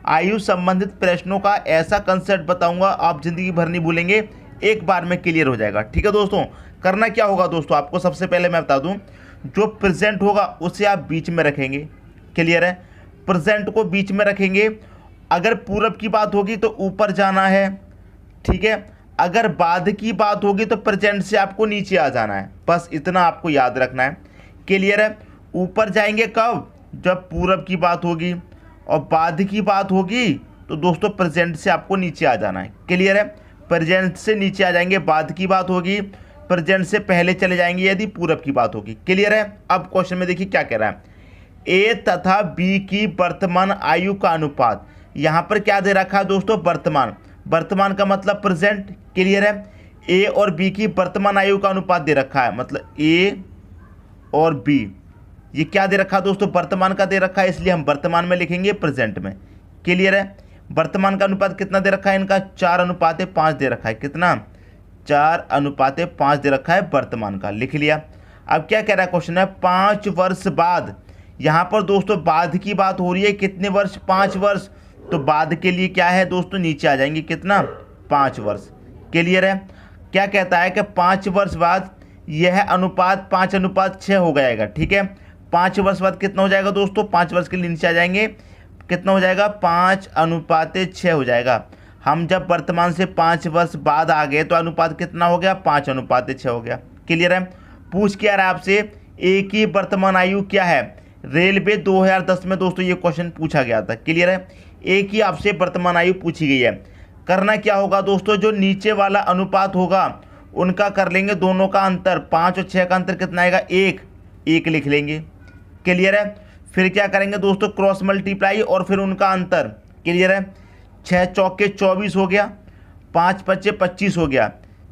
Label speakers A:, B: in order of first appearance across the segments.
A: आयु संबंधित प्रश्नों का ऐसा कंसेप्ट बताऊंगा आप जिंदगी भर नहीं भूलेंगे, एक बार में क्लियर हो जाएगा। ठीक है दोस्तों, करना क्या होगा दोस्तों, आपको सबसे पहले मैं बता दूं, जो प्रेजेंट होगा उसे आप बीच में रखेंगे। क्लियर है, प्रेजेंट को बीच में रखेंगे। अगर पूरब की बात होगी तो ऊपर जाना है, ठीक है। अगर बाद की बात होगी तो प्रेजेंट से आपको नीचे आ जाना है, बस इतना आपको याद रखना है। क्लियर है, ऊपर जाएंगे कब, जब पूरब की बात होगी, और बाद की बात होगी तो दोस्तों प्रेजेंट से आपको नीचे आ जाना है। क्लियर है, प्रेजेंट से नीचे आ जाएंगे, बाद की बात होगी, प्रेजेंट से पहले चले जाएंगे यदि पूरब की बात होगी। क्लियर है। अब क्वेश्चन में देखिए क्या कह रहा है, ए तथा बी की वर्तमान आयु का अनुपात। यहाँ पर क्या दे रखा है दोस्तों, वर्तमान। वर्तमान का मतलब प्रेजेंट। क्लियर है, ए और बी की वर्तमान आयु का अनुपात दे रखा है, मतलब ए और बी, ये क्या दे रखा है दोस्तों, वर्तमान का दे रखा है, इसलिए हम वर्तमान में लिखेंगे प्रेजेंट में। क्लियर है, वर्तमान का अनुपात कितना दे रखा है इनका, 4:5 दे रखा है। कितना, 4:5 दे रखा है वर्तमान का, लिख लिया। अब क्या कह रहा है क्वेश्चन है, 5 वर्ष बाद। यहाँ पर दोस्तों बाद की बात हो रही है, कितने वर्ष, 5 वर्ष, तो बाद के लिए क्या है दोस्तों, नीचे आ जाएंगे, कितना, 5 वर्ष। क्लियर है, क्या कहता है कि 5 वर्ष बाद यह अनुपात 5:6 हो जाएगा। ठीक है, 5 वर्ष बाद कितना हो जाएगा दोस्तों, 5 वर्ष के लिए नीचे आ जाएंगे, कितना हो जाएगा, 5:6 हो जाएगा। हम जब वर्तमान से 5 वर्ष बाद आ गए तो अनुपात कितना हो गया, 5:6 हो गया। क्लियर है, पूछ क्या रहा है आपसे, ए की वर्तमान आयु क्या है। रेलवे 2010 में दोस्तों ये क्वेश्चन पूछा गया था। क्लियर है, ए की आपसे वर्तमान आयु पूछी गई है। करना क्या होगा दोस्तों, जो नीचे वाला अनुपात होगा उनका कर लेंगे दोनों का अंतर, 5 और 6 का अंतर कितना आएगा, 1 लिख लेंगे। क्लियर है, फिर क्या करेंगे दोस्तों, क्रॉस मल्टीप्लाई और फिर उनका अंतर। क्लियर है, 6 चौके 24 हो गया, 5 पच्चे 25 हो गया,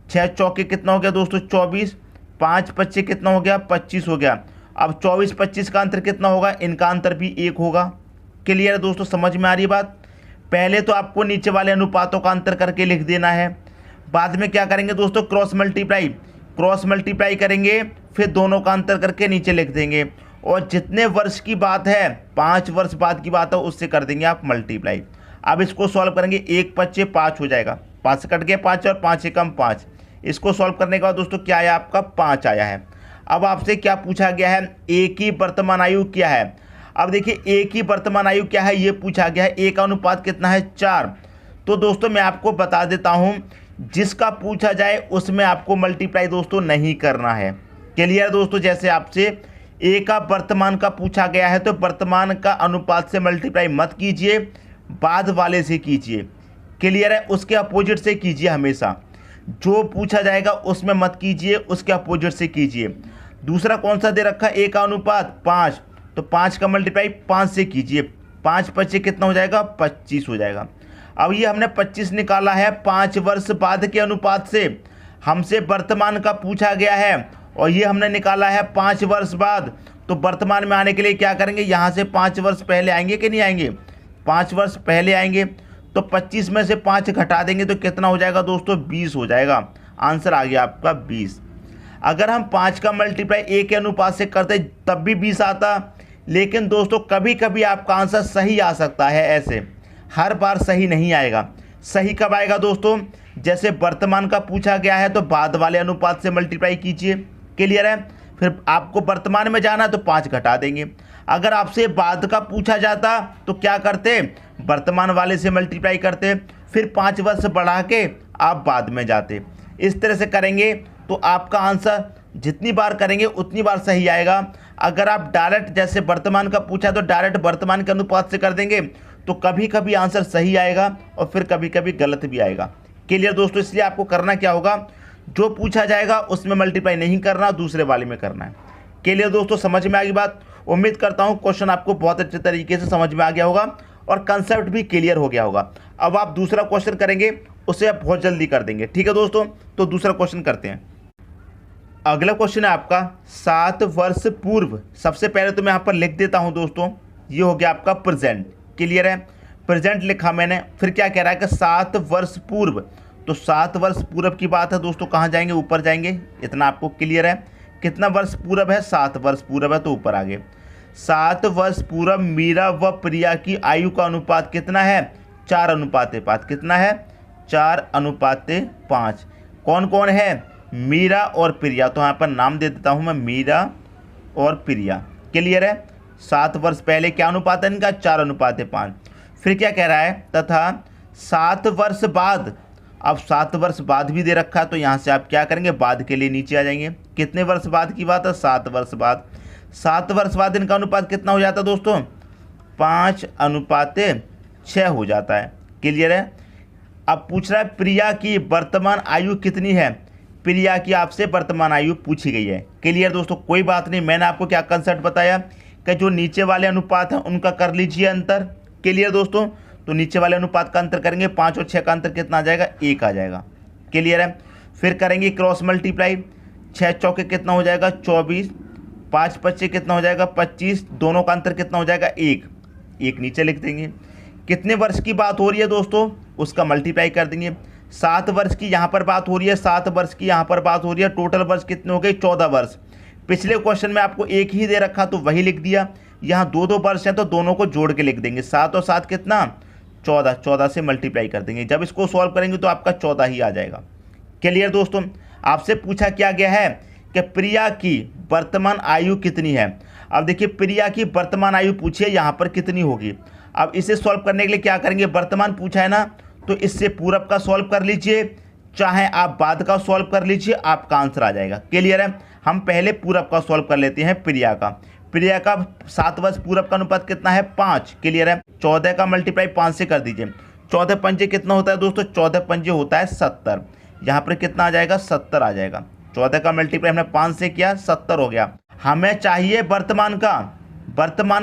A: 6 चौके कितना हो गया दोस्तों 24, 5 पच्चे कितना हो गया 25 हो गया। अब 24-25 का अंतर कितना होगा, इनका अंतर भी 1 होगा। क्लियर है दोस्तों, समझ में आ रही बात। पहले तो आपको नीचे वाले अनुपातों का अंतर करके लिख देना है, बाद में क्या करेंगे दोस्तों, क्रॉस मल्टीप्लाई करेंगे, फिर दोनों का अंतर करके नीचे लिख देंगे, और जितने वर्ष की बात है, 5 वर्ष बाद की बात है, उससे कर देंगे आप मल्टीप्लाई। अब इसको सॉल्व करेंगे, 1 पच्चे 5 हो जाएगा, 5 से कट गया 5 और 5 एकम 5। इसको सॉल्व करने के बाद दोस्तों क्या आया आपका, 5 आया है। अब आपसे क्या पूछा गया है, ए की वर्तमान आयु क्या है। अब देखिए ए की वर्तमान आयु क्या है, ये पूछा गया है। ए का अनुपात कितना है, 4। तो दोस्तों मैं आपको बता देता हूँ, जिसका पूछा जाए उसमें आपको मल्टीप्लाई दोस्तों नहीं करना है। क्लियर दोस्तों, जैसे आपसे ए का वर्तमान का पूछा गया है तो वर्तमान का अनुपात से मल्टीप्लाई मत कीजिए, बाद वाले से कीजिए। क्लियर है, उसके अपोजिट से कीजिए हमेशा, जो पूछा जाएगा उसमें मत कीजिए, उसके अपोजिट से कीजिए। दूसरा कौन सा दे रखा है, ए का अनुपात 5, तो 5 का मल्टीप्लाई 5 से कीजिए, 5 पच्चे कितना हो जाएगा, 25 हो जाएगा। अब ये हमने 25 निकाला है 5 वर्ष बाद के अनुपात से, हमसे वर्तमान का पूछा गया है और ये हमने निकाला है 5 वर्ष बाद। तो वर्तमान में आने के लिए क्या करेंगे, यहाँ से 5 वर्ष पहले आएंगे कि नहीं आएंगे, 5 वर्ष पहले आएंगे, तो 25 में से 5 घटा देंगे तो कितना हो जाएगा दोस्तों, 20 हो जाएगा। आंसर आ गया आपका 20। अगर हम 5 का मल्टीप्लाई ए के अनुपात से करते तब भी 20 आता, लेकिन दोस्तों कभी कभी आपका आंसर सही आ सकता है, ऐसे हर बार सही नहीं आएगा। सही कब आएगा दोस्तों, जैसे वर्तमान का पूछा गया है तो बाद वाले अनुपात से मल्टीप्लाई कीजिए। क्लियर है, फिर आपको वर्तमान में जाना तो 5 घटा देंगे। अगर आपसे बाद का पूछा जाता तो क्या करते, वर्तमान वाले से मल्टीप्लाई करते, फिर 5 वर्ष बढ़ा के आप बाद में जाते। इस तरह से करेंगे तो आपका आंसर जितनी बार करेंगे उतनी बार सही आएगा। अगर आप डायरेक्ट जैसे वर्तमान का पूछा तो डायरेक्ट वर्तमान के अनुपात से कर देंगे तो कभी कभी आंसर सही आएगा और फिर कभी कभी गलत भी आएगा। क्लियर दोस्तों, इसलिए आपको करना क्या होगा, जो पूछा जाएगा उसमें मल्टीप्लाई नहीं करना, दूसरे वाले में करना है। क्लियर दोस्तों, समझ में आ गई बात। उम्मीद करता हूँ क्वेश्चन आपको बहुत अच्छे तरीके से समझ में आ गया होगा और कंसेप्ट भी क्लियर हो गया होगा। अब आप दूसरा क्वेश्चन करेंगे, उसे आप बहुत जल्दी कर देंगे। ठीक है दोस्तों, तो दूसरा क्वेश्चन करते हैं। अगला क्वेश्चन है आपका 7 वर्ष पूर्व। सबसे पहले तो मैं यहाँ पर लिख देता हूँ दोस्तों, ये हो गया आपका प्रेजेंट। क्लियर है, प्रेजेंट लिखा मैंने। फिर क्या कह रहा है कि 7 वर्ष पूर्व, तो 7 वर्ष पूर्व की बात है दोस्तों, कहाँ जाएंगे, ऊपर जाएंगे। इतना आपको क्लियर है, कितना वर्ष पूर्व है, 7 वर्ष पूर्व है तो ऊपर आ गए। 7 वर्ष पूर्व मीरा व प्रिया की आयु का अनुपात कितना है? 4:5। कितना है? 4:5। कौन कौन है? मीरा और प्रिया। तो यहाँ पर नाम दे देता हूँ मैं, मीरा और प्रिया। क्लियर है? 7 वर्ष पहले क्या अनुपात है इनका? 4:5। फिर क्या कह रहा है? तथा 7 वर्ष बाद, अब 7 वर्ष बाद भी दे रखा है, तो यहाँ से आप क्या करेंगे? बाद के लिए नीचे आ जाएंगे। कितने वर्ष बाद की बात है? 7 वर्ष बाद। 7 वर्ष बाद इनका अनुपात कितना हो जाता है दोस्तों? 5:6 हो जाता है। क्लियर है? अब पूछ रहा है प्रिया की वर्तमान आयु कितनी है? प्रिया की आपसे वर्तमान आयु पूछी गई है। क्लियर दोस्तों? कोई बात नहीं, मैंने आपको क्या कंसेप्ट बताया कि जो नीचे वाले अनुपात हैं उनका कर लीजिए अंतर। क्लियर दोस्तों? तो नीचे वाले अनुपात का अंतर करेंगे, 5 और 6 का अंतर कितना आ जाएगा? 1 आ जाएगा। क्लियर है? फिर करेंगे क्रॉस मल्टीप्लाई, 6 चौके कितना हो जाएगा? 24, 5 पच्चे कितना हो जाएगा? 25, दोनों का अंतर कितना हो जाएगा? 1 नीचे लिख देंगे। कितने वर्ष की बात हो रही है दोस्तों? उसका मल्टीप्लाई कर देंगे। 7 वर्ष की यहाँ पर बात हो रही है, 7 वर्ष की यहाँ पर बात हो रही है। टोटल वर्ष कितने हो गए? 14 वर्ष। पिछले क्वेश्चन में आपको 1 ही दे रखा तो वही लिख दिया। यहाँ 2 वर्ष हैं तो दोनों को जोड़ के लिख देंगे। 7 और 7 कितना? 14। 14 से मल्टीप्लाई कर देंगे। जब इसको सॉल्व करेंगे तो आपका 14 ही आ जाएगा। क्लियर दोस्तों? आपसे पूछा क्या गया है कि प्रिया की वर्तमान आयु कितनी है। अब देखिए प्रिया की वर्तमान आयु पूछी है, यहाँ पर कितनी होगी। अब इसे सॉल्व करने के लिए क्या करेंगे? वर्तमान पूछा है ना, तो इससे पूरब का सॉल्व कर लीजिए, चाहे आप बाद का सॉल्व कर लीजिए, आपका आंसर आ जाएगा। क्लियर है? हम पहले पूरब का सॉल्व कर लेते हैं। प्रिया का 7 वर्ष पूरब का अनुपात कितना है? 5। क्लियर है? 14 का मल्टीप्लाई 5 से कर दीजिए। 14 पंजे कितना होता है दोस्तों? 14 पंजे होता है 70। यहाँ पर कितना आ जाएगा? 70 आ जाएगा। 14 का मल्टीप्लाई हमने 5 से किया, 70 हो गया। हमें चाहिए वर्तमान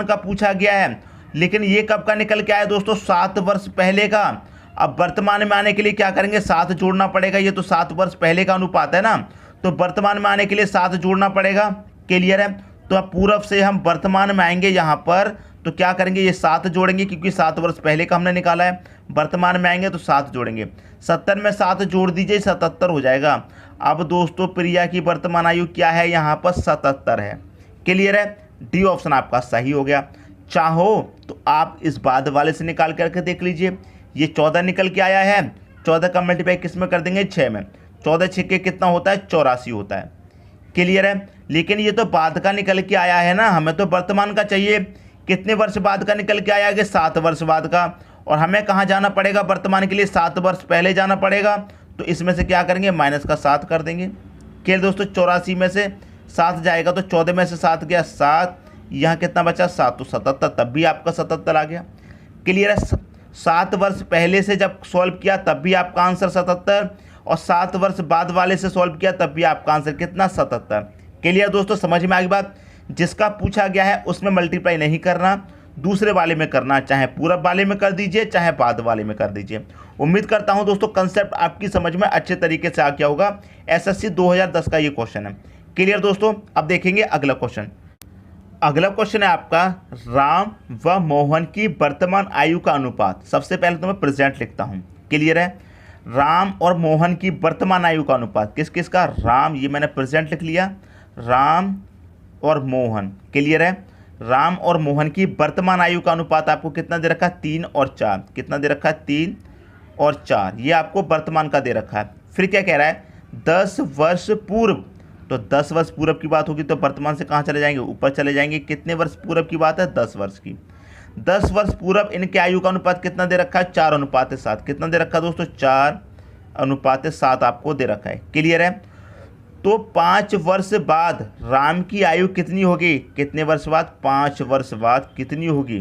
A: का पूछा गया है, लेकिन ये कब का निकल के आया दोस्तों? 7 वर्ष पहले का। अब वर्तमान में आने के लिए क्या करेंगे? 7 जोड़ना पड़ेगा। ये तो 7 वर्ष पहले का अनुपात है ना, तो वर्तमान में आने के लिए 7 जोड़ना पड़ेगा। क्लियर है? तो अब पूरब से हम वर्तमान में आएंगे यहाँ पर, तो क्या करेंगे? ये 7 जोड़ेंगे, क्योंकि 7 वर्ष पहले का हमने निकाला है। वर्तमान में आएंगे तो 7 जोड़ेंगे। 70 में 7 जोड़ दीजिए, 77 हो जाएगा। अब दोस्तों प्रिया की वर्तमान आयु क्या है? यहाँ पर 77 है। क्लियर है? डी ऑप्शन आपका सही हो गया। चाहो तो आप इस बाद वाले से निकाल करके देख लीजिए। ये 14 निकल के आया है, 14 का मल्टीप्लाई किस में कर देंगे? 6 में। 14 छक्के कितना होता है? 84 होता है। क्लियर है? लेकिन ये तो बाद का निकल के आया है ना, हमें तो वर्तमान का चाहिए। कितने वर्ष बाद का निकल के आया है? 7 वर्ष बाद का। और हमें कहाँ जाना पड़ेगा वर्तमान के लिए? 7 वर्ष पहले जाना पड़ेगा। तो इसमें से क्या करेंगे? माइनस का 7 कर देंगे। क्लियर दोस्तों? 84 में से 7 जाएगा तो 14 में से 7 गया 7, यहाँ कितना बचा? 7, तो 77, तब भी आपका 77 आ गया। क्लियर है? 7 वर्ष पहले से जब सॉल्व किया तब भी आपका आंसर 77, और 7 वर्ष बाद वाले से सॉल्व किया तब भी आपका आंसर कितना? 77। क्लियर दोस्तों? समझ में आ गई बात? जिसका पूछा गया है उसमें मल्टीप्लाई नहीं करना, दूसरे वाले में करना, चाहे पूरब वाले में कर दीजिए, चाहे बाद वाले में कर दीजिए। उम्मीद करता हूं दोस्तों कंसेप्ट आपकी समझ में अच्छे तरीके से आ गया होगा। एसएससी 2010 का ये क्वेश्चन है। क्लियर दोस्तों? अब देखेंगे अगला क्वेश्चन। अगला क्वेश्चन है आपका, राम व मोहन की वर्तमान आयु का अनुपात। सबसे पहले तो मैं प्रेजेंट लिखता हूँ। क्लियर है? राम और मोहन की वर्तमान आयु का अनुपात किस किस का? राम, ये मैंने प्रेजेंट लिख लिया, राम और मोहन। क्लियर है? राम और मोहन की वर्तमान आयु का अनुपात आपको कितना दे रखा है? 3 और 4। कितना दे रखा है? 3 और 4। ये आपको वर्तमान का दे रखा है। फिर क्या कह रहा है? 10 वर्ष पूर्व। तो 10 वर्ष पूर्व की बात होगी तो वर्तमान से कहाँ चले जाएंगे? ऊपर चले जाएंगे। कितने वर्ष पूर्व की बात है? 10 वर्ष की। 10 वर्ष पूर्व इनके आयु का अनुपात कितना दे रखा है? 4:7। कितना दे रखा है दोस्तों? 4:7 आपको दे रखा है। क्लियर है? तो 5 वर्ष बाद राम की आयु कितनी होगी? कितने वर्ष बाद? 5 वर्ष बाद कितनी होगी?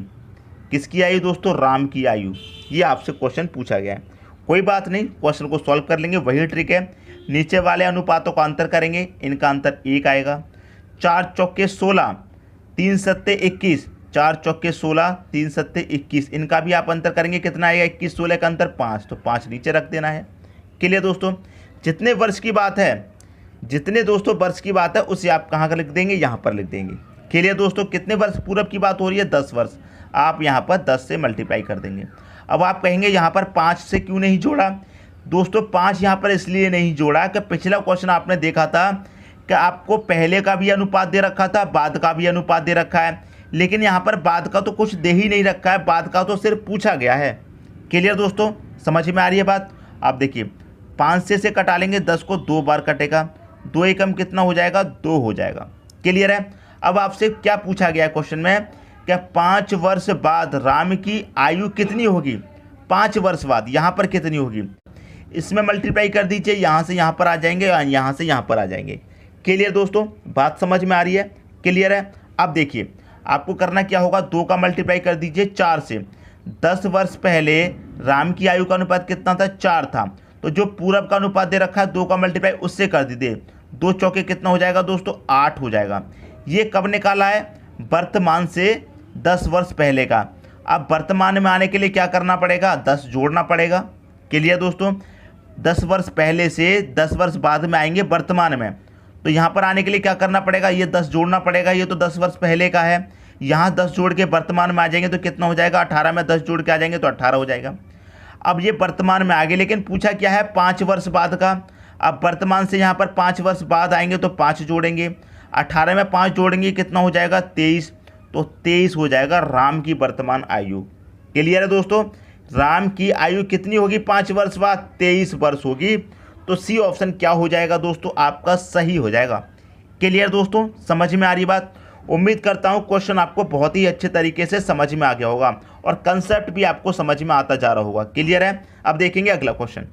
A: किसकी आयु दोस्तों? राम की आयु। ये आपसे क्वेश्चन पूछा गया है। कोई बात नहीं, क्वेश्चन को सॉल्व कर लेंगे, वही ट्रिक है। नीचे वाले अनुपातों का अंतर करेंगे, इनका अंतर 1 आएगा। 4 चौके 16, 3 सत्ते 21। 4 चौके 16, 3 सत्ते 21। इनका भी आप अंतर करेंगे, कितना आएगा? 21 16 का अंतर 5, तो 5 नीचे रख देना है। क्लियर दोस्तों? जितने वर्ष की बात है, जितने दोस्तों वर्ष की बात है उसे आप कहाँ का लिख देंगे? यहाँ पर लिख देंगे। क्लियर दोस्तों? कितने वर्ष पूर्व की बात हो रही है? 10 वर्ष। आप यहाँ पर 10 से मल्टीप्लाई कर देंगे। अब आप कहेंगे यहाँ पर 5 से क्यों नहीं जोड़ा? दोस्तों 5 यहाँ पर इसलिए नहीं जोड़ा कि पिछला क्वेश्चन आपने देखा था कि आपको पहले का भी अनुपात दे रखा था, बाद का भी अनुपात दे रखा है। लेकिन यहाँ पर बाद का तो कुछ दे ही नहीं रखा है, बाद का तो सिर्फ पूछा गया है। क्लियर दोस्तों, समझ में आ रही है बात। आप देखिए 5 से कटा लेंगे, 10 को 2 बार कटेगा, 2 एकम कितना हो जाएगा, 2 हो जाएगा। क्लियर है। अब आपसे क्या पूछा गया है क्वेश्चन में, क्या 5 वर्ष बाद राम की आयु कितनी होगी, 5 वर्ष बाद यहाँ पर कितनी होगी, इसमें मल्टीप्लाई कर दीजिए, यहाँ से यहाँ पर आ जाएंगे और यहाँ से यहाँ पर आ जाएंगे। क्लियर दोस्तों, बात समझ में आ रही है। क्लियर है। अब देखिए आपको करना क्या होगा, 2 का मल्टीप्लाई कर दीजिए 4 से। 10 वर्ष पहले राम की आयु का अनुपात कितना था, 4 था, तो जो पूरब का अनुपात दे रखा है 2 का मल्टीप्लाई उससे कर दीजिए, 2 चौके कितना हो जाएगा दोस्तों, 8 हो जाएगा। ये कब निकाला है, वर्तमान से 10 वर्ष पहले का। अब वर्तमान में आने के लिए क्या करना पड़ेगा, 10 जोड़ना पड़ेगा। क्लियर दोस्तों, 10 वर्ष पहले से 10 वर्ष बाद में आएंगे वर्तमान में, तो यहाँ पर आने के लिए क्या करना पड़ेगा, ये 10 जोड़ना पड़ेगा। ये तो 10 वर्ष पहले का है, यहाँ 10 जोड़ के वर्तमान में आ जाएंगे तो कितना हो जाएगा, 18 में 10 जोड़ के आ जाएंगे तो 18 हो जाएगा। अब ये वर्तमान में आ गए, लेकिन पूछा क्या है, 5 वर्ष बाद का। अब वर्तमान से यहाँ पर 5 वर्ष बाद आएंगे तो 5 जोड़ेंगे, 18 में 5 जोड़ेंगे कितना हो जाएगा, 23, तो 23 हो जाएगा राम की वर्तमान आयु। क्लियर है दोस्तों, राम की आयु कितनी होगी 5 वर्ष बाद, 23 वर्ष होगी। तो सी ऑप्शन क्या हो जाएगा दोस्तों, आपका सही हो जाएगा। क्लियर दोस्तों, समझ में आ रही बात। उम्मीद करता हूँ क्वेश्चन आपको बहुत ही अच्छे तरीके से समझ में आ गया होगा और कंसेप्ट भी आपको समझ में आता जा रहा होगा। क्लियर है। अब देखेंगे अगला क्वेश्चन।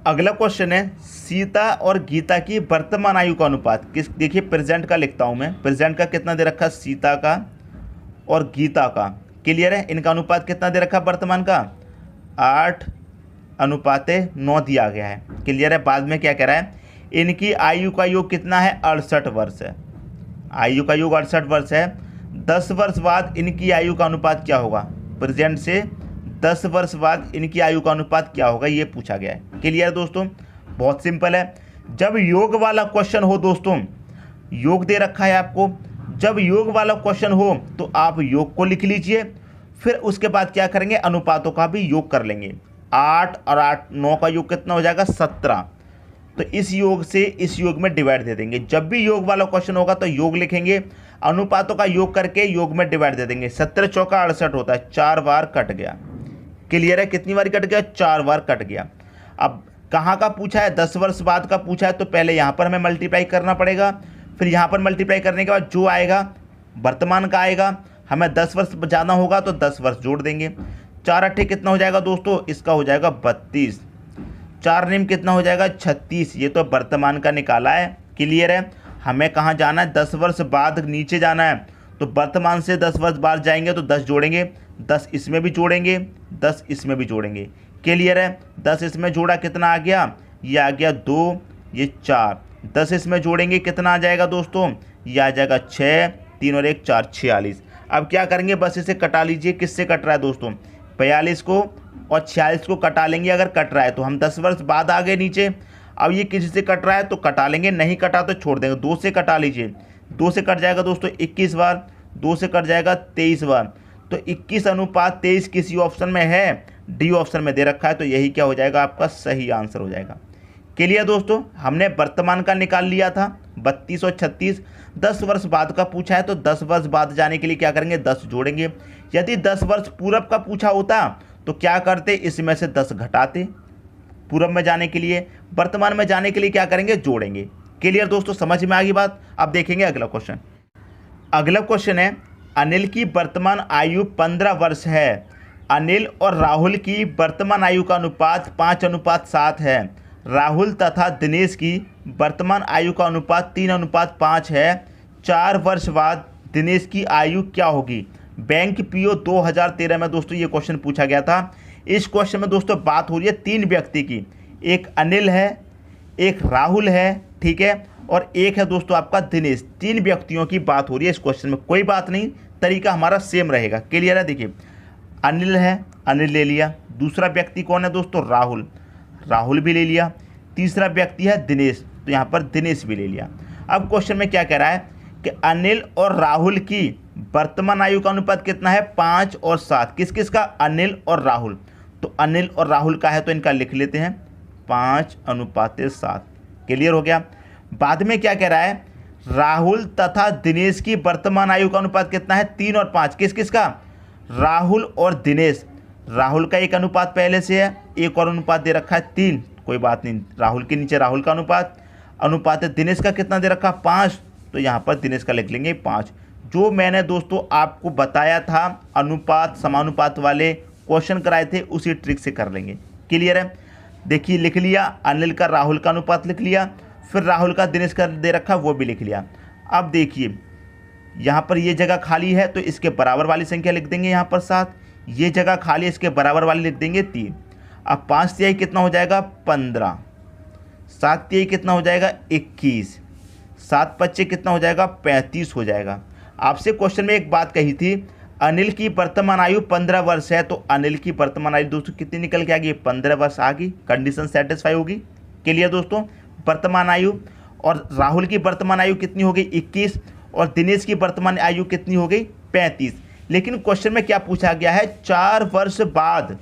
A: अगला क्वेश्चन है सीता और गीता की वर्तमान आयु का अनुपात किस, देखिए प्रेजेंट का लिखता हूँ मैं, प्रेजेंट का कितना दे रखा है, सीता का और गीता का। क्लियर है। इनका अनुपात कितना दे रखा है वर्तमान का, 8:9 दिया गया है। क्लियर है। बाद में क्या कह रहा है, इनकी आयु का योग कितना है, 68 वर्ष है। आयु का योग 68 वर्ष है। 10 वर्ष बाद इनकी आयु का अनुपात क्या होगा, प्रेजेंट से 10 वर्ष बाद इनकी आयु का अनुपात क्या होगा, ये पूछा गया है। क्लियर दोस्तों, बहुत सिंपल है। जब योग वाला क्वेश्चन हो दोस्तों, योग दे रखा है आपको, जब योग वाला क्वेश्चन हो तो आप योग को लिख लीजिए, फिर उसके बाद क्या करेंगे, अनुपातों का भी योग कर लेंगे। 8 और 8 9 का योग कितना हो जाएगा, 17। तो इस योग से इस योग में डिवाइड दे देंगे। जब भी योग वाला क्वेश्चन होगा तो योग लिखेंगे, अनुपातों का योग करके योग में डिवाइड दे देंगे। 17 चौका 68 होता है, 4 बार कट गया। क्लियर है। कितनी बार कट गया, 4 बार कट गया। अब कहाँ का पूछा है, 10 वर्ष बाद का पूछा है, तो पहले यहाँ पर हमें मल्टीप्लाई करना पड़ेगा, फिर यहाँ पर मल्टीप्लाई करने के बाद जो आएगा वर्तमान का आएगा। हमें 10 वर्ष ज़्यादा होगा तो 10 वर्ष जोड़ देंगे। 4 अट्ठे कितना हो जाएगा दोस्तों, इसका हो जाएगा 32। 4 निम कितना हो जाएगा, 36। ये तो वर्तमान का निकाला है। क्लियर है। हमें कहाँ जाना है, 10 वर्ष बाद नीचे जाना है, तो वर्तमान से 10 वर्ष बाद जाएंगे तो 10 जोड़ेंगे, 10 इसमें भी जोड़ेंगे, 10 इसमें भी जोड़ेंगे। क्लियर है। 10 इसमें जोड़ा कितना आ गया, ये आ गया 2, ये 4। 10 इसमें जोड़ेंगे कितना आ जाएगा दोस्तों, ये आ जाएगा 6, 3 और 1 4, 46। अब क्या करेंगे, बस इसे कटा लीजिए। किससे कट रहा है दोस्तों, 42 को और 46 को कटा लेंगे। अगर कट रहा है तो हम 10 वर्ष बाद आ गए नीचे। अब ये किसी से कट रहा है तो कटा लेंगे, नहीं कटा तो छोड़ देंगे। 2 से कटा लीजिए, 2 से कट जाएगा दोस्तों 21 बार, 2 से कट जाएगा 23 बार। तो 21:23 किसी ऑप्शन में है, डी ऑप्शन में दे रखा है, तो यही क्या हो जाएगा, आपका सही आंसर हो जाएगा। क्लियर दोस्तों, हमने वर्तमान का निकाल लिया था 32 और 36। 10 वर्ष बाद का पूछा है तो 10 वर्ष बाद जाने के लिए क्या करेंगे, 10 जोड़ेंगे। यदि 10 वर्ष पूरब का पूछा होता तो क्या करते, इसमें से 10 घटाते पूरब में जाने के लिए। वर्तमान में जाने के लिए क्या करेंगे, जोड़ेंगे। क्लियर दोस्तों, समझ में आ गई बात। अब देखेंगे अगला क्वेश्चन। अगला क्वेश्चन है अनिल की वर्तमान आयु 15 वर्ष है। अनिल और राहुल की वर्तमान आयु का अनुपात 5:7 है। राहुल तथा दिनेश की वर्तमान आयु का अनुपात 3:5 है। 4 वर्ष बाद दिनेश की आयु क्या होगी। बैंक पीओ 2013 में दोस्तों ये क्वेश्चन पूछा गया था। इस क्वेश्चन में दोस्तों बात हो रही है 3 व्यक्ति की, एक अनिल है, एक राहुल है, ठीक है, और एक है दोस्तों आपका दिनेश। 3 व्यक्तियों की बात हो रही है इस क्वेश्चन में। कोई बात नहीं, तरीका हमारा सेम रहेगा। क्लियर है। देखिए अनिल है, अनिल ले लिया। दूसरा व्यक्ति कौन है दोस्तों, राहुल, राहुल भी ले लिया। तीसरा व्यक्ति है दिनेश, तो यहाँ पर दिनेश भी ले लिया। अब क्वेश्चन में क्या कह रहा है कि अनिल और राहुल की वर्तमान आयु का अनुपात कितना है, 5 और 7। किस किस का, अनिल और राहुल। तो अनिल और राहुल का है तो इनका लिख लेते हैं 5:7। क्लियर हो गया। बाद में क्या कह रहा है, राहुल तथा दिनेश की वर्तमान आयु का अनुपात कितना है? 3 और 5। किस किस का? राहुल और दिनेश। राहुल का एक अनुपात पहले से है, एक और अनुपात दे रखा है 3, कोई बात नहीं, राहुल के नीचे राहुल का अनुपात है। दिनेश का कितना दे रखा? 5, तो यहाँ पर दिनेश का लिख लेंगे 5। जो मैंने दोस्तों आपको बताया था अनुपात समानुपात वाले क्वेश्चन कराए थे, उसी ट्रिक से कर लेंगे। क्लियर है? देखिए लिख लिया, अनिल का राहुल का अनुपात लिख लिया, फिर राहुल का दिनेश का दे रखा वो भी लिख लिया। अब देखिए यहाँ पर ये जगह खाली है तो इसके बराबर वाली संख्या लिख देंगे यहाँ पर 7, ये जगह खाली है इसके बराबर वाली लिख देंगे 3। अब 5 तिहाई कितना हो जाएगा? 15। 7 तिहाई कितना हो जाएगा? 21। 7 पच्चे कितना हो जाएगा? 35 हो जाएगा। आपसे क्वेश्चन में एक बात कही थी, अनिल की वर्तमान आयु 15 वर्ष है, तो अनिल की वर्तमान आयु दोस्तों कितनी निकल के आ गई? 15 वर्ष आ गई। कंडीशन सेटिस्फाई होगी। क्लियर दोस्तों? वर्तमान आयु, और राहुल की वर्तमान आयु कितनी हो गई? 21, और दिनेश की वर्तमान आयु कितनी हो गई? 35। लेकिन क्वेश्चन में क्या पूछा गया है? 4 वर्ष बाद।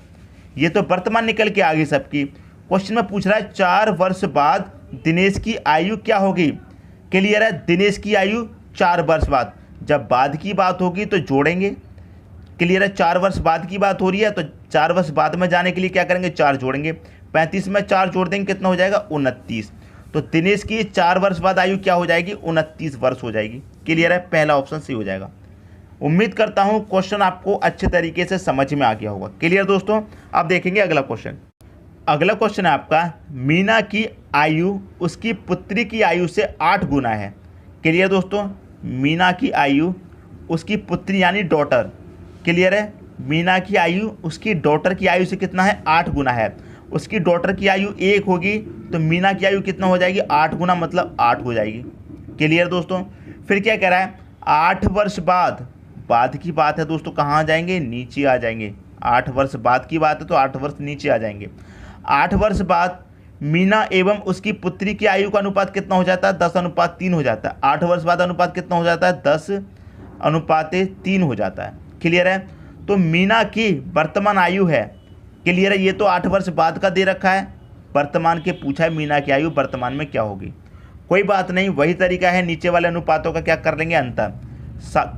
A: ये तो वर्तमान निकल के आ गई सबकी। क्वेश्चन में पूछ रहा है 4 वर्ष बाद दिनेश की आयु क्या होगी? क्लियर है? दिनेश की आयु 4 वर्ष बाद। जब बाद की बात होगी तो जोड़ेंगे। क्लियर है? 4 वर्ष बाद की बात हो रही है तो 4 वर्ष बाद में जाने के लिए क्या करेंगे? 4 जोड़ेंगे। 35 में 4 जोड़ देंगे, कितना हो जाएगा? 29। तो दिनेश की 4 वर्ष बाद आयु क्या हो जाएगी? 29 वर्ष हो जाएगी। क्लियर है? पहला ऑप्शन सही हो जाएगा। उम्मीद करता हूं क्वेश्चन आपको अच्छे तरीके से समझ में आ गया होगा। क्लियर दोस्तों? अब देखेंगे अगला क्वेश्चन। अगला क्वेश्चन है आपका, मीना की आयु उसकी पुत्री की आयु से 8 गुना है। क्लियर दोस्तों? मीना की आयु उसकी पुत्री यानी डॉटर। क्लियर है? मीना की आयु उसकी डॉटर की आयु से कितना है? 8 गुना है। उसकी डॉटर की आयु 1 होगी तो मीना की आयु कितना हो जाएगी? 8 गुना, मतलब 8 हो जाएगी। क्लियर दोस्तों? फिर क्या कह रहा है? 8 वर्ष बाद, बाद की बात है दोस्तों, कहाँ आ जाएंगे? नीचे आ जाएंगे। 8 वर्ष बाद की बात है तो 8 वर्ष नीचे आ जाएंगे। 8 वर्ष बाद मीना एवं उसकी पुत्री की आयु का अनुपात कितना हो जाता है? 10:3 हो जाता है। 8 वर्ष बाद अनुपात कितना हो जाता है? 10:3 हो जाता है। क्लियर है? तो मीना की वर्तमान आयु है, क्लियर है, ये तो 8 वर्ष बाद का दे रखा है, वर्तमान के पूछा है मीना की आयु वर्तमान में क्या होगी। कोई बात नहीं, वही तरीका है, नीचे वाले अनुपातों का क्या कर लेंगे? अंतर।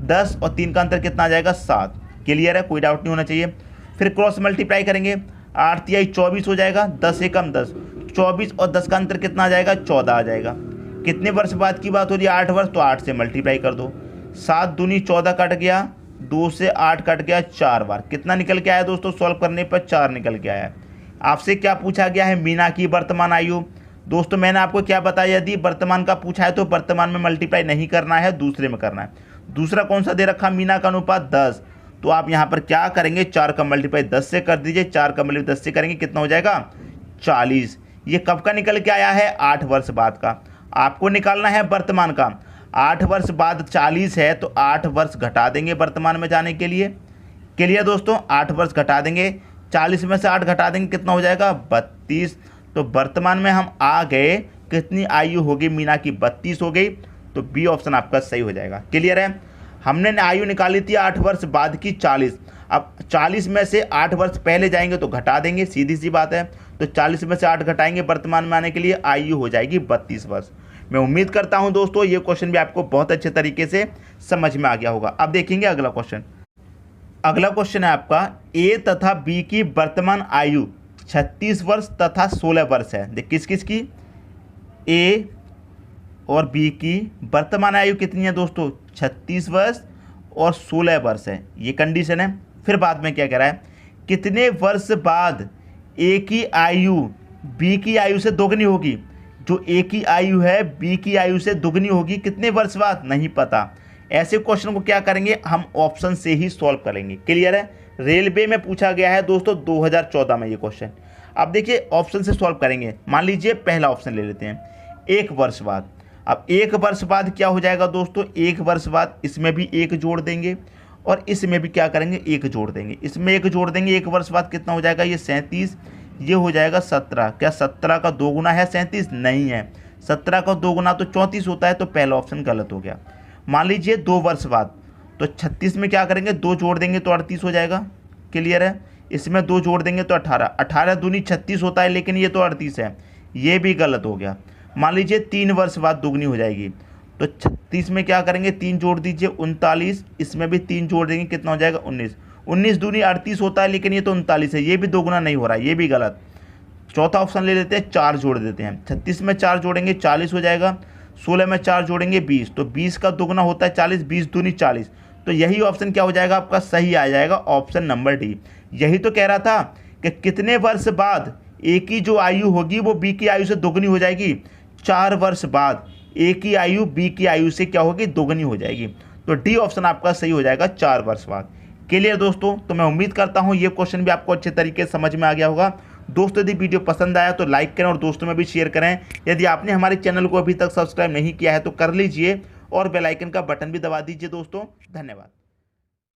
A: 10 और 3 का अंतर कितना आ जाएगा? 7। क्लियर है? कोई डाउट नहीं होना चाहिए। फिर क्रॉस मल्टीप्लाई करेंगे, 8 तिहाई 24 हो जाएगा, 10 एकम 10, 24 और 10 का अंतर कितना आ जाएगा? 14 आ जाएगा। कितने वर्ष बाद की बात हो रही है? 8 वर्ष, तो 8 से मल्टीप्लाई कर दो। 7 दूनी 14 कट गया, 2 से 8 कट गया 4 बार। कितना निकल के आया दोस्तों? सॉल्व करने पर 4 निकल के आया। आपसे क्या पूछा गया है? मीना की वर्तमान आयु। दोस्तों मैंने आपको क्या बताया, यदि वर्तमान का पूछा है तो वर्तमान में मल्टीप्लाई नहीं करना है, दूसरे में करना है। दूसरा कौन सा दे रखा? मीना का अनुपात 10, तो आप यहाँ पर क्या करेंगे? 4 का मल्टीप्लाई 10 से कर दीजिए। 4 का मल्टीप्लाई 10 से करेंगे, कितना हो जाएगा? 40। ये कब का निकल के आया है? 8 वर्ष बाद का। आपको निकालना है वर्तमान का। 8 वर्ष बाद 40 है तो 8 वर्ष घटा देंगे वर्तमान में जाने के लिए। क्लियर दोस्तों? 8 वर्ष घटा देंगे, 40 में से 8 घटा देंगे, कितना हो जाएगा? 32। तो वर्तमान में हम आ गए, कितनी आयु होगी मीना की? 32 हो गई। तो बी ऑप्शन आपका सही हो जाएगा। क्लियर है? हमने आयु निकाली थी 8 वर्ष बाद की 40। अब 40 में से 8 वर्ष पहले जाएंगे तो घटा देंगे, सीधी सी बात है। तो 40 में से 8 घटाएंगे, वर्तमान में आने के लिए आयु हो जाएगी 32 वर्ष। मैं उम्मीद करता हूं दोस्तों ये क्वेश्चन भी आपको बहुत अच्छे तरीके से समझ में आ गया होगा। अब देखेंगे अगला क्वेश्चन। अगला क्वेश्चन है आपका, ए तथा बी की वर्तमान आयु 36 वर्ष तथा 16 वर्ष है। देख किस किस की? ए और बी की वर्तमान आयु कितनी है दोस्तों? 36 वर्ष और 16 वर्ष है, ये कंडीशन है। फिर बाद में क्या कह रहा है? कितने वर्ष बाद ए की आयु बी की आयु से दोगुनी होगी? जो ए की आयु है बी की आयु से दोगुनी होगी, कितने वर्ष बाद? नहीं पता। ऐसे क्वेश्चन को क्या करेंगे? हम ऑप्शन से ही सॉल्व करेंगे। क्लियर है? रेलवे में पूछा गया है दोस्तों 2014 में ये क्वेश्चन। अब देखिए ऑप्शन से सॉल्व करेंगे। मान लीजिए पहला ऑप्शन ले लेते हैं, 1 वर्ष बाद। अब 1 वर्ष बाद क्या हो जाएगा दोस्तों? 1 वर्ष बाद इसमें भी 1 जोड़ देंगे और इसमें भी क्या करेंगे? 1 जोड़ देंगे। इसमें 1 जोड़ देंगे, 1 वर्ष बाद कितना हो जाएगा? ये 37, ये हो जाएगा 17। क्या 17 का 2 गुना है 37? नहीं है। 17 का 2 गुना तो 34 होता है, तो पहला ऑप्शन गलत हो गया। मान लीजिए 2 वर्ष बाद, तो 36 में क्या करेंगे? 2 जोड़ देंगे तो 38 हो जाएगा। क्लियर है? इसमें 2 जोड़ देंगे तो 18, 18 दूनी 36 होता है, लेकिन ये तो 38 है, ये भी गलत हो गया। मान लीजिए 3 वर्ष बाद दोगुनी हो जाएगी, तो 36 में क्या करेंगे, 3 जोड़ दीजिए 39, इसमें भी 3 जोड़ देंगे, कितना हो जाएगा 19। 19 दूनी 38 होता है, लेकिन ये तो 39 है, ये भी दोगुना नहीं हो रहा है, ये भी गलत। चौथा ऑप्शन ले लेते हैं, 4 जोड़ देते हैं। 36 में 4 जोड़ेंगे 40 हो जाएगा, 16 में 4 जोड़ेंगे 20, तो 20 का दोगुना होता है 40, 20 दूनी 40। तो यही ऑप्शन क्या हो जाएगा आपका, सही आ जाएगा ऑप्शन नंबर डी। यही तो कह रहा था कि कितने वर्ष बाद ए की जो आयु होगी वो बी की आयु से दोगुनी हो जाएगी। 4 वर्ष बाद ए की आयु बी की आयु से क्या होगी, दोगुनी हो जाएगी। तो डी ऑप्शन आपका सही हो जाएगा 4 वर्ष बाद। क्लियर दोस्तों, तो मैं उम्मीद करता हूँ ये क्वेश्चन भी आपको अच्छे तरीके से समझ में आ गया होगा। दोस्तों यदि वीडियो पसंद आया तो लाइक करें और दोस्तों में भी शेयर करें। यदि आपने हमारे चैनल को अभी तक सब्सक्राइब नहीं किया है तो कर लीजिए और बेल आइकन का बटन भी दबा दीजिए दोस्तों। धन्यवाद।